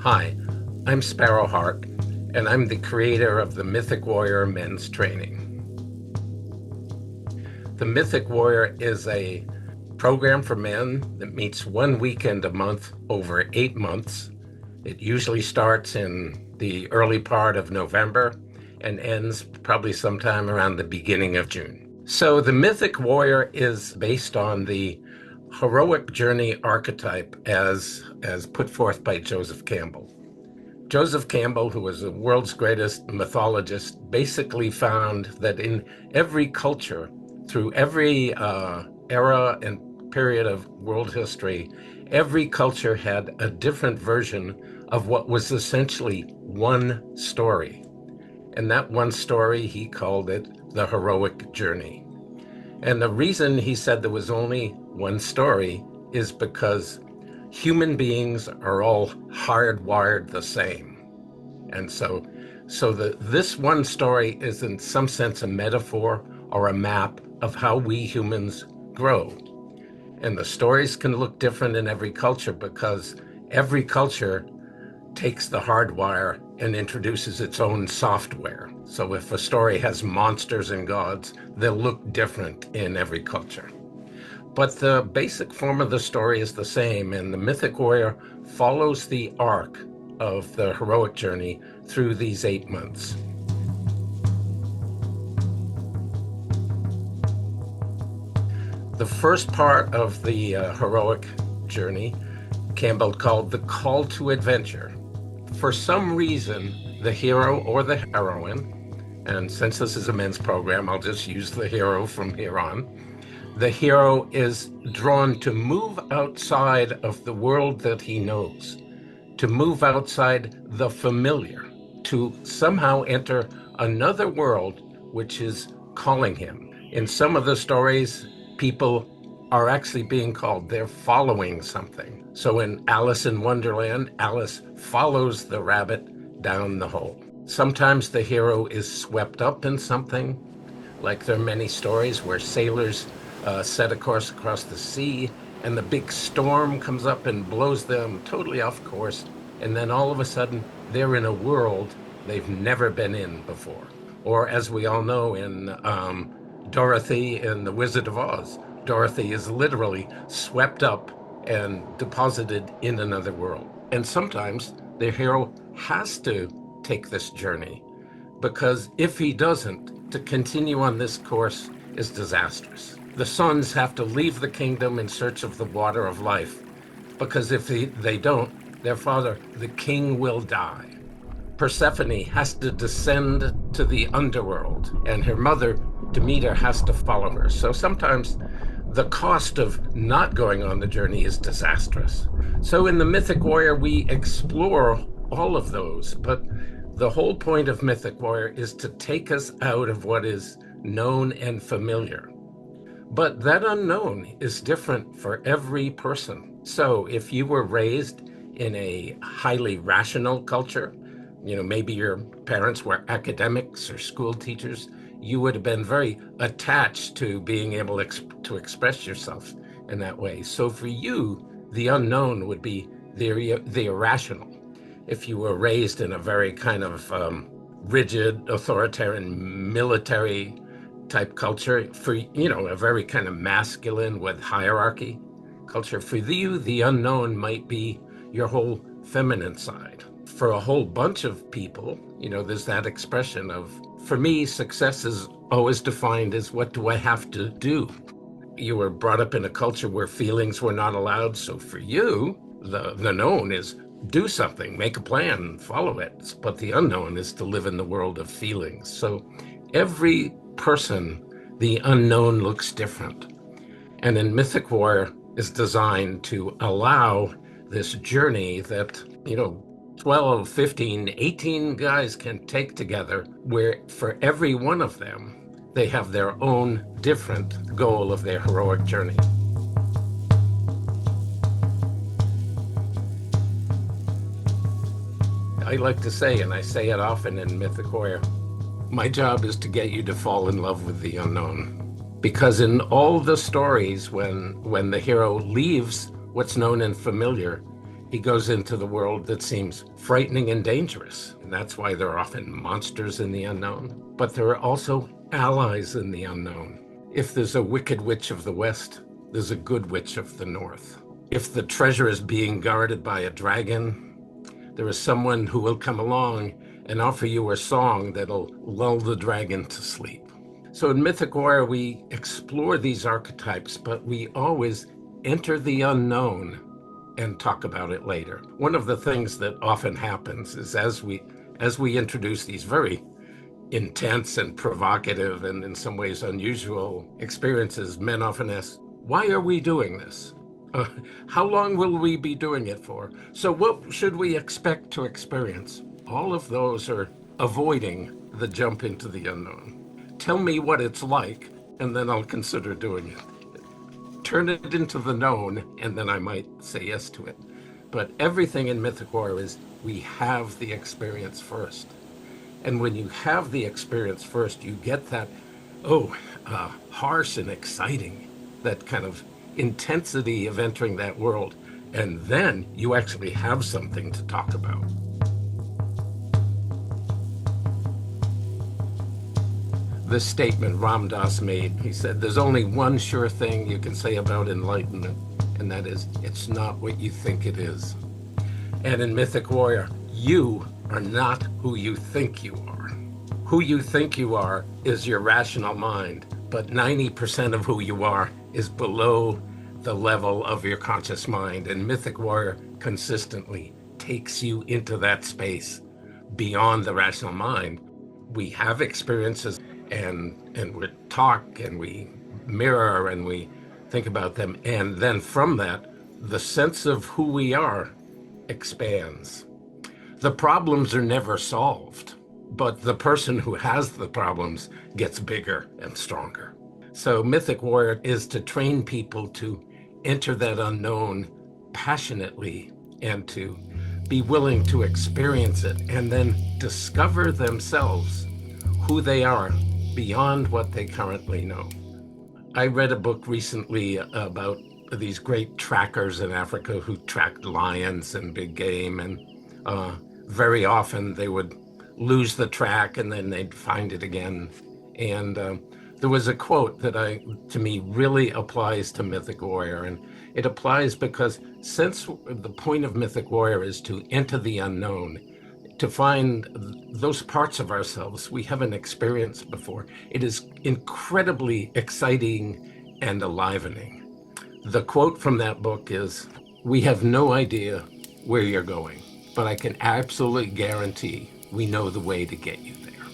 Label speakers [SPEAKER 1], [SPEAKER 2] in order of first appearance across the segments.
[SPEAKER 1] Hi, I'm Sparrowheart, and I'm the creator of the Mythic Warrior men's training. The Mythic Warrior is a program for men that meets one weekend a month over 8 months. It usually starts in the early part of November and ends probably sometime around the beginning of June. So the Mythic Warrior is based on the heroic journey archetype as put forth by Joseph Campbell. Joseph Campbell, who was the world's greatest mythologist, basically found that in every culture, through every era and period of world history, every culture had a different version of what was essentially one story. And that one story, he called it the heroic journey. And the reason he said there was only one story is because human beings are all hardwired the same. And so this one story is in some sense a metaphor or a map of how we humans grow. And the stories can look different in every culture because every culture takes the hardwire and introduces its own software. So if a story has monsters and gods, they'll look different in every culture. But the basic form of the story is the same, and the Mythic Warrior follows the arc of the heroic journey through these 8 months. The first part of the heroic journey, Campbell called the call to adventure. For some reason, the hero or the heroine, and since this is a men's program, I'll just use the hero from here on. The hero is drawn to move outside of the world that he knows, to move outside the familiar, to somehow enter another world which is calling him. In some of the stories, people are actually being called. They're following something. So in Alice in Wonderland, Alice follows the rabbit down the hole. Sometimes the hero is swept up in something, like there are many stories where sailors set a course across the sea, and the big storm comes up and blows them totally off course, and then all of a sudden they're in a world they've never been in before. Or as we all know in Dorothy and the Wizard of Oz, Dorothy is literally swept up and deposited in another world. And sometimes the hero has to take this journey, because if he doesn't, to continue on this course is disastrous. The sons have to leave the kingdom in search of the water of life, because if they don't, their father, the king, will die. Persephone has to descend to the underworld, and her mother, Demeter, has to follow her. So sometimes the cost of not going on the journey is disastrous. So in the Mythic Warrior, we explore all of those, but the whole point of Mythic Warrior is to take us out of what is known and familiar. But that unknown is different for every person. So if you were raised in a highly rational culture, maybe your parents were academics or school teachers, you would have been very attached to being able to express yourself in that way. So for you, the unknown would be the irrational. If you were raised in a very kind of rigid, authoritarian, military type culture, for a very kind of masculine with hierarchy culture, for you the unknown might be your whole feminine side. For a whole bunch of people, there's that expression of, for me, success is always defined as what do I have to do. You were brought up in a culture where feelings were not allowed, so for you the known is do something, make a plan, follow it. But the unknown is to live in the world of feelings. So every person, the unknown looks different. And in Mythic Warrior is designed to allow this journey that, 12, 15, 18 guys can take together, where for every one of them, they have their own different goal of their heroic journey. I like to say, and I say it often in Mythic Warrior, my job is to get you to fall in love with the unknown. Because in all the stories, when the hero leaves what's known and familiar, He goes into the world that seems frightening and dangerous, and that's why there are often monsters in the unknown. But there are also allies in the unknown. If there's a wicked witch of the West, there's a good witch of the North. If the treasure is being guarded by a dragon, there is someone who will come along and offer you a song that'll lull the dragon to sleep. So in Mythic Warrior, we explore these archetypes, but we always enter the unknown and talk about it later. One of the things that often happens is as we introduce these very intense and provocative and in some ways unusual experiences, men often ask, why are we doing this? How long will we be doing it for? So what should we expect to experience? All of those are avoiding the jump into the unknown. Tell me what it's like, and then I'll consider doing it. Turn it into the known, and then I might say yes to it. But everything in Mythic Warrior is we have the experience first. And when you have the experience first, you get that, harsh and exciting, that kind of intensity of entering that world. And then you actually have something to talk about. This statement Ram Dass made, he said, there's only one sure thing you can say about enlightenment, and that is, it's not what you think it is. And in Mythic Warrior, you are not who you think you are. Who you think you are is your rational mind, but 90% of who you are is below the level of your conscious mind. And Mythic Warrior consistently takes you into that space beyond the rational mind. We have experiences and we talk and we mirror and we think about them. And then from that, the sense of who we are expands. The problems are never solved, but the person who has the problems gets bigger and stronger. So Mythic Warrior is to train people to enter that unknown passionately and to be willing to experience it and then discover themselves who they are beyond what they currently know. I read a book recently about these great trackers in Africa who tracked lions and big game, and very often they would lose the track and then they'd find it again. And there was a quote that to me really applies to Mythic Warrior, and it applies because since the point of Mythic Warrior is to enter the unknown, to find those parts of ourselves we haven't experienced before, it is incredibly exciting and enlivening. The quote from that book is, "We have no idea where you're going, but I can absolutely guarantee we know the way to get you there."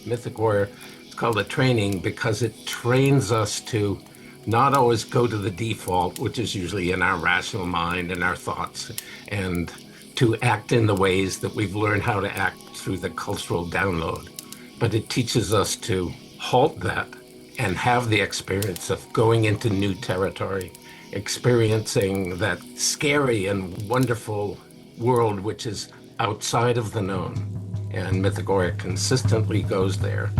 [SPEAKER 1] Mythic Warrior is called a training because it trains us to not always go to the default, which is usually in our rational mind and our thoughts, and to act in the ways that we've learned how to act through the cultural download. But it teaches us to halt that and have the experience of going into new territory, experiencing that scary and wonderful world which is outside of the known. And Mythic Warrior consistently goes there.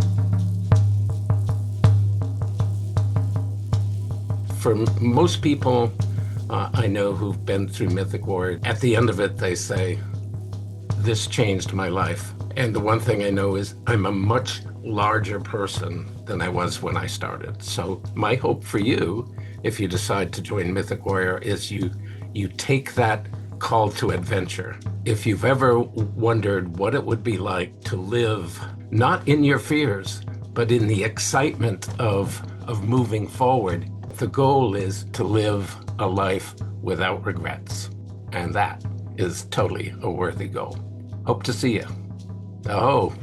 [SPEAKER 1] For most people I know who've been through Mythic Warrior, at the end of it, they say, this changed my life. And the one thing I know is I'm a much larger person than I was when I started. So my hope for you, if you decide to join Mythic Warrior, is you take that call to adventure. If you've ever wondered what it would be like to live, not in your fears, but in the excitement of moving forward, the goal is to live a life without regrets. And that is totally a worthy goal. Hope to see you. Oh.